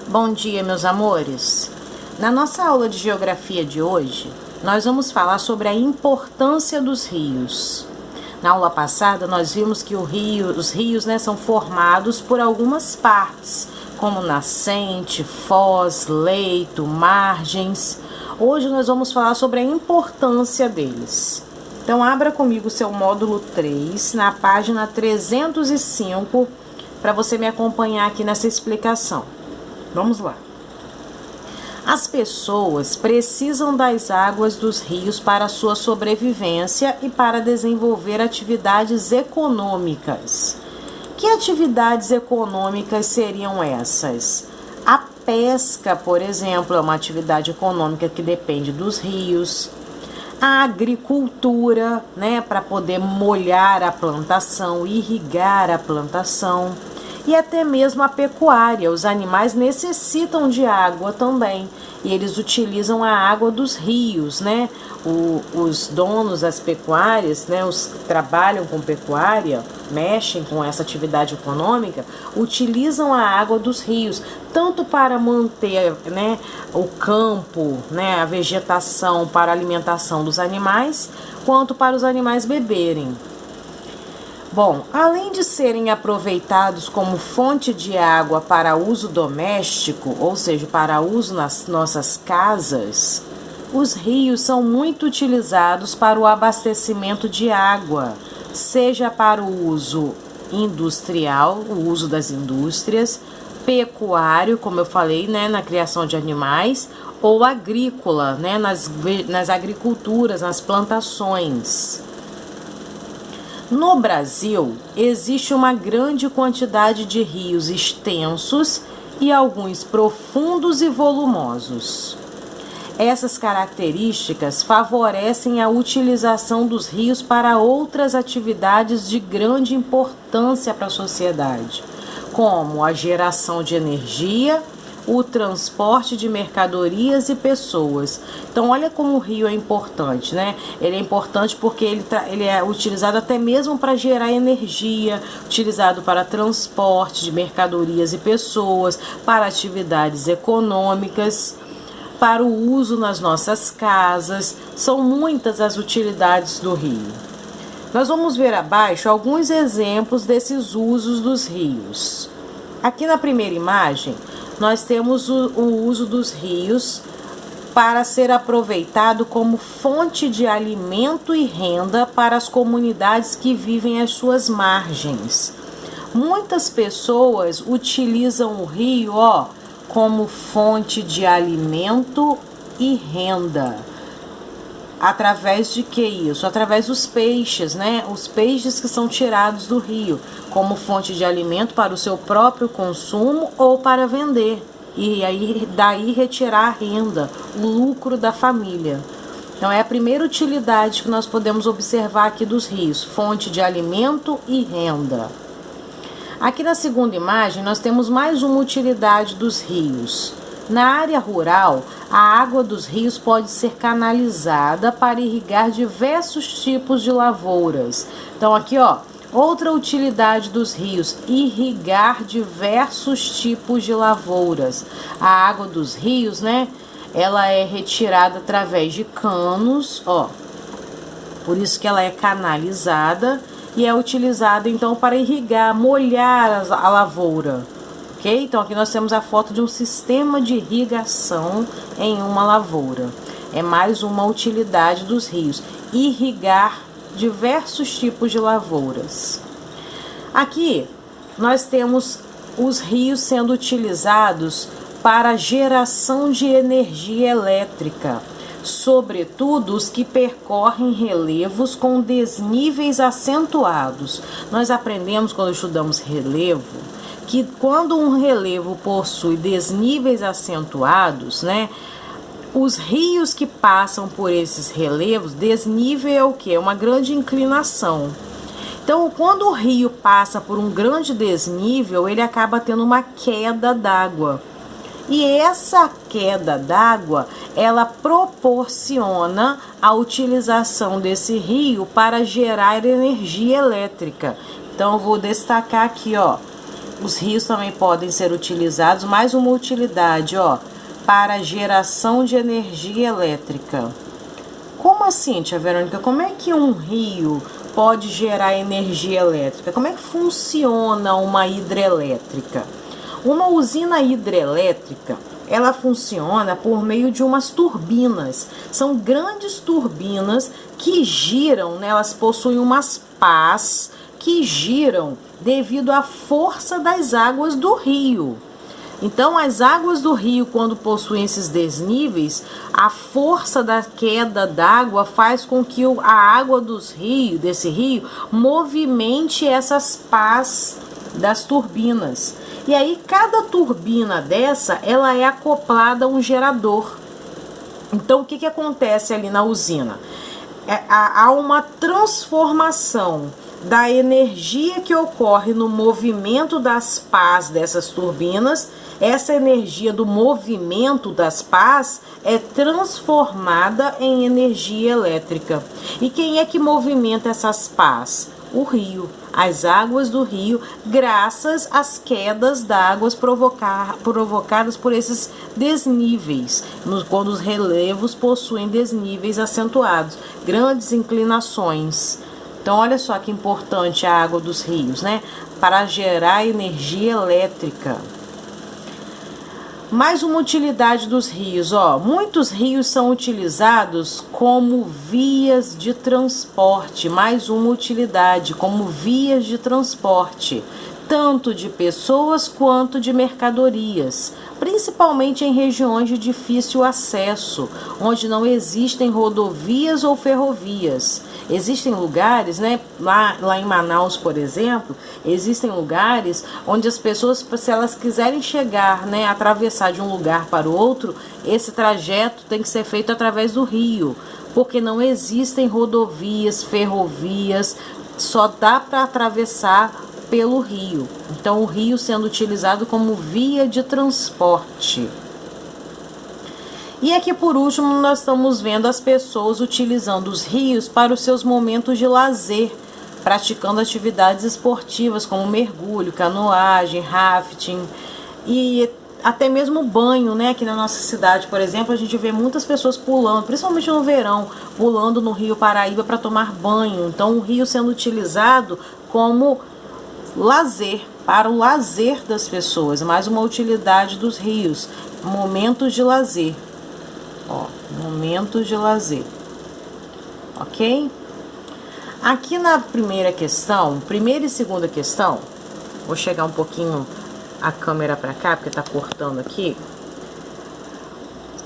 Bom dia, meus amores! Na nossa aula de geografia de hoje, nós vamos falar sobre a importância dos rios. Na aula passada, nós vimos que os rios são formados por algumas partes, como nascente, foz, leito, margens. Hoje nós vamos falar sobre a importância deles. Então, abra comigo o seu módulo 3, na página 305, para você me acompanhar aqui nessa explicação. Vamos lá. As pessoas precisam das águas dos rios para sua sobrevivência e para desenvolver atividades econômicas. Que atividades econômicas seriam essas? A pesca, por exemplo, é uma atividade econômica que depende dos rios. A agricultura, para poder molhar a plantação, irrigar a plantação. E até mesmo a pecuária, os animais necessitam de água também, e eles utilizam a água dos rios, Os donos das pecuárias, os que trabalham com pecuária, mexem com essa atividade econômica, utilizam a água dos rios, tanto para manter, o campo, a vegetação para a alimentação dos animais, quanto para os animais beberem. Bom, além de serem aproveitados como fonte de água para uso doméstico, ou seja, para uso nas nossas casas, os rios são muito utilizados para o abastecimento de água, seja para o uso industrial, o uso das indústrias, pecuário, como eu falei, na criação de animais, ou agrícola, nas agriculturas, nas plantações. No Brasil, existe uma grande quantidade de rios extensos e alguns profundos e volumosos. Essas características favorecem a utilização dos rios para outras atividades de grande importância para a sociedade, como a geração de energia, o transporte de mercadorias e pessoas. Então, olha como o rio é importante, Ele é importante porque ele é utilizado até mesmo para gerar energia, utilizado para transporte de mercadorias e pessoas, para atividades econômicas, para o uso nas nossas casas. São muitas as utilidades do rio. Nós vamos ver abaixo alguns exemplos desses usos dos rios. Aqui na primeira imagem, nós temos o uso dos rios para ser aproveitado como fonte de alimento e renda para as comunidades que vivem às suas margens. Muitas pessoas utilizam o rio, como fonte de alimento e renda. Através de que isso? Através dos peixes, Os peixes que são tirados do rio, como fonte de alimento para o seu próprio consumo ou para vender. E aí daí retirar a renda, o lucro da família. Então é a primeira utilidade que nós podemos observar aqui dos rios, fonte de alimento e renda. Aqui na segunda imagem nós temos mais uma utilidade dos rios. Na área rural, a água dos rios pode ser canalizada para irrigar diversos tipos de lavouras. Então aqui, outra utilidade dos rios, irrigar diversos tipos de lavouras. A água dos rios, ela é retirada através de canos, por isso que ela é canalizada e é utilizada então para irrigar, molhar a lavoura. Ok? Então aqui nós temos a foto de um sistema de irrigação em uma lavoura. É mais uma utilidade dos rios, irrigar diversos tipos de lavouras. Aqui nós temos os rios sendo utilizados para geração de energia elétrica, sobretudo os que percorrem relevos com desníveis acentuados. Nós aprendemos quando estudamos relevo que quando um relevo possui desníveis acentuados, os rios que passam por esses relevos, desnível é o quê? É uma grande inclinação. Então, quando o rio passa por um grande desnível, ele acaba tendo uma queda d'água. E essa queda d'água, ela proporciona a utilização desse rio para gerar energia elétrica. Então, eu vou destacar aqui, Os rios também podem ser utilizados, mais uma utilidade, ó, para geração de energia elétrica. Como assim, tia Verônica? Como é que um rio pode gerar energia elétrica? Como é que funciona uma hidrelétrica? Uma usina hidrelétrica, ela funciona por meio de umas turbinas. São grandes turbinas que giram, né? Elas possuem umas pás que giram devido à força das águas do rio. Então, as águas do rio, quando possuem esses desníveis, a força da queda d'água faz com que a água desse rio movimente essas pás das turbinas. E aí, cada turbina dessa, ela é acoplada a um gerador. Então, o que acontece ali na usina? Há uma transformação da energia que ocorre no movimento das pás dessas turbinas. Essa energia do movimento das pás é transformada em energia elétrica. E quem é que movimenta essas pás? O rio, as águas do rio, graças às quedas d'água provocadas por esses desníveis, quando os relevos possuem desníveis acentuados, grandes inclinações. Então, olha só que importante a água dos rios, né? Para gerar energia elétrica. Mais uma utilidade dos rios, ó. Muitos rios são utilizados como vias de transporte. Mais uma utilidade, como vias de transporte, tanto de pessoas quanto de mercadorias, principalmente em regiões de difícil acesso, onde não existem rodovias ou ferrovias. Existem lugares, né, lá em Manaus, por exemplo, existem lugares onde as pessoas, se elas quiserem chegar, né, atravessar de um lugar para o outro, esse trajeto tem que ser feito através do rio, porque não existem rodovias, ferrovias, só dá para atravessar pelo rio. Então, o rio sendo utilizado como via de transporte. E aqui, por último, nós estamos vendo as pessoas utilizando os rios para os seus momentos de lazer, praticando atividades esportivas como mergulho, canoagem, rafting e até mesmo banho, né? Aqui na nossa cidade, por exemplo, a gente vê muitas pessoas pulando, principalmente no verão, pulando no Rio Paraíba para tomar banho. Então, o rio sendo utilizado como lazer, para o lazer das pessoas. Mais uma utilidade dos rios, momentos de lazer. Ó, momentos de lazer. Ok? Aqui na primeira questão, primeira e segunda questão, vou chegar um pouquinho a câmera para cá, porque tá cortando aqui.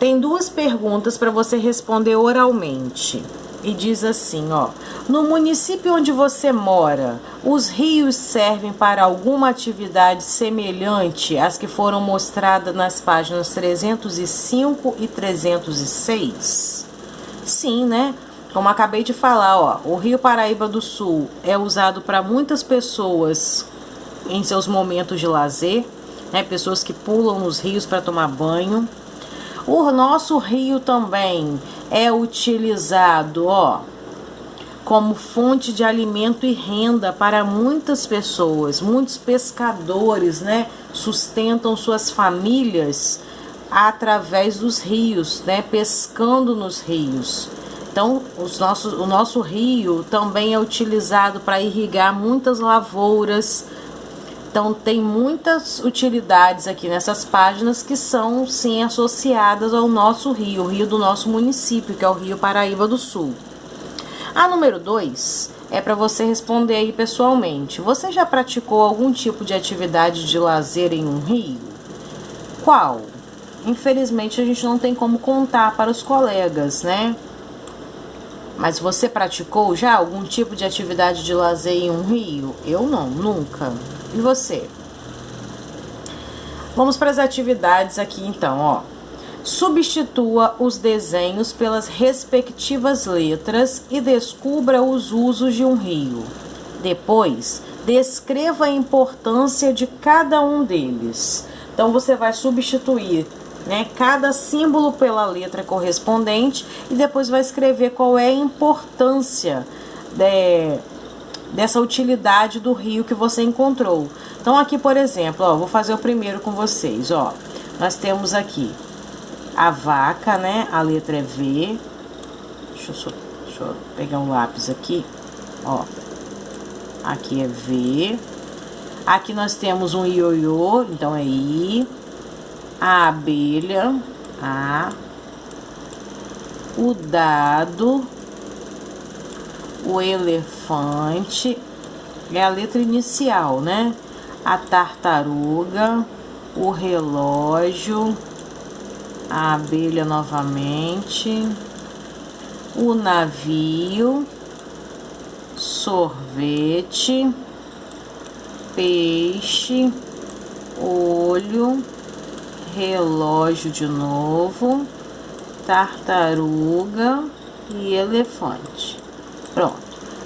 Tem duas perguntas para você responder oralmente. E diz assim, ó: no município onde você mora, os rios servem para alguma atividade semelhante às que foram mostradas nas páginas 305 e 306? Sim, né? Como acabei de falar, ó, o Rio Paraíba do Sul é usado para muitas pessoas em seus momentos de lazer, né? Pessoas que pulam nos rios para tomar banho. O nosso rio também é utilizado, ó, como fonte de alimento e renda para muitas pessoas. Muitos pescadores, né, sustentam suas famílias através dos rios, né, pescando nos rios. Então, o nosso rio também é utilizado para irrigar muitas lavouras. Então, tem muitas utilidades aqui nessas páginas que são, sim, associadas ao nosso rio, o rio do nosso município, que é o Rio Paraíba do Sul. A número 2 é para você responder aí pessoalmente. Você já praticou algum tipo de atividade de lazer em um rio? Qual? Infelizmente, a gente não tem como contar para os colegas, né? Mas você praticou já algum tipo de atividade de lazer em um rio? Eu não, nunca. E você? Vamos para as atividades aqui então, ó. Substitua os desenhos pelas respectivas letras e descubra os usos de um rio. Depois, descreva a importância de cada um deles. Então, você vai substituir, né, cada símbolo pela letra correspondente e depois vai escrever qual é a importância dessa utilidade do rio que você encontrou. Então aqui, por exemplo, ó, vou fazer o primeiro com vocês, ó. Nós temos aqui a vaca, né? A letra é V. Deixa eu pegar um lápis aqui, ó. Aqui é V. Aqui nós temos um ioiô, então é I. A abelha, A. O dado, o elefante, é a letra inicial, né? A tartaruga, o relógio, a abelha novamente, o navio, sorvete, peixe, olho, relógio de novo, tartaruga e elefante. Pronto.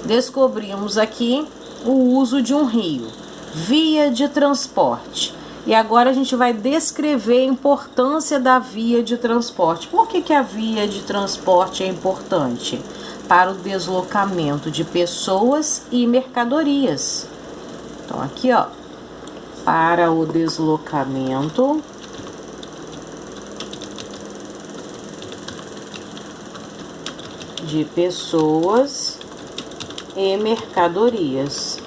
Descobrimos aqui o uso de um rio, via de transporte. E agora a gente vai descrever a importância da via de transporte. Por que a via de transporte é importante? Para o deslocamento de pessoas e mercadorias. Então aqui, ó, para o deslocamento de pessoas e mercadorias.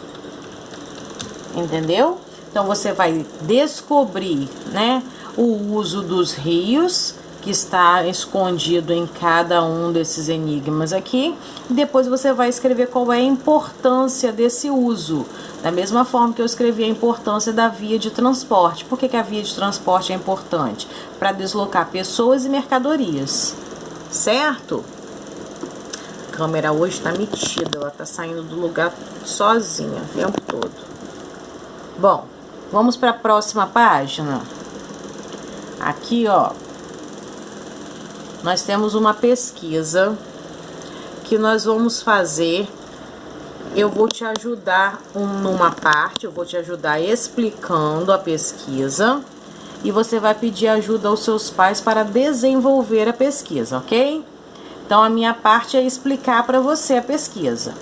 Entendeu? Então você vai descobrir, né, o uso dos rios, que está escondido em cada um desses enigmas aqui. Depois você vai escrever qual é a importância desse uso. Da mesma forma que eu escrevi a importância da via de transporte. Por que a via de transporte é importante? Para deslocar pessoas e mercadorias. Certo? A câmera hoje está metida, ela está saindo do lugar sozinha o tempo todo. Bom, vamos para a próxima página. Aqui, ó, nós temos uma pesquisa que nós vamos fazer. Eu vou te ajudar numa parte, eu vou te ajudar explicando a pesquisa e você vai pedir ajuda aos seus pais para desenvolver a pesquisa, ok? Então a minha parte é explicar para você a pesquisa.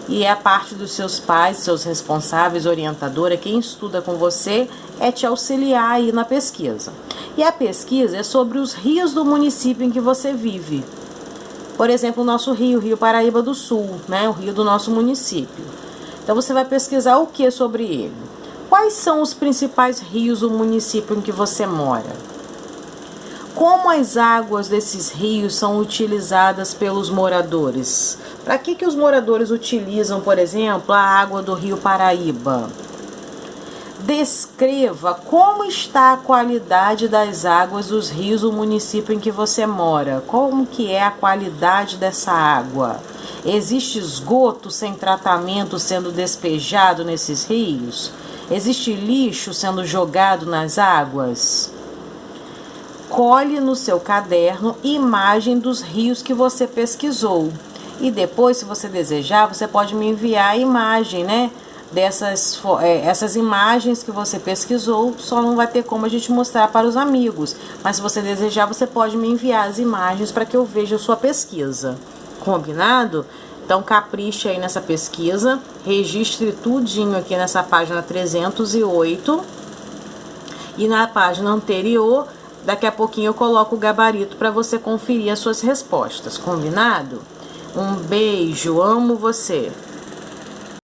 E a parte dos seus pais, seus responsáveis, orientadora, quem estuda com você, é te auxiliar aí na pesquisa. E a pesquisa é sobre os rios do município em que você vive. Por exemplo, o nosso rio, Rio Paraíba do Sul, né? O rio do nosso município. Então você vai pesquisar o que sobre ele? Quais são os principais rios do município em que você mora? Como as águas desses rios são utilizadas pelos moradores? Para que os moradores utilizam, por exemplo, a água do Rio Paraíba? Descreva como está a qualidade das águas dos rios do município em que você mora. Como que é a qualidade dessa água? Existe esgoto sem tratamento sendo despejado nesses rios? Existe lixo sendo jogado nas águas? Colhe no seu caderno imagem dos rios que você pesquisou. E depois, se você desejar, você pode me enviar a imagem, né? Essas imagens que você pesquisou, só não vai ter como a gente mostrar para os amigos. Mas se você desejar, você pode me enviar as imagens para que eu veja a sua pesquisa. Combinado? Então capriche aí nessa pesquisa, registre tudinho aqui nessa página 308. E na página anterior, daqui a pouquinho eu coloco o gabarito para você conferir as suas respostas. Combinado? Um beijo, amo você!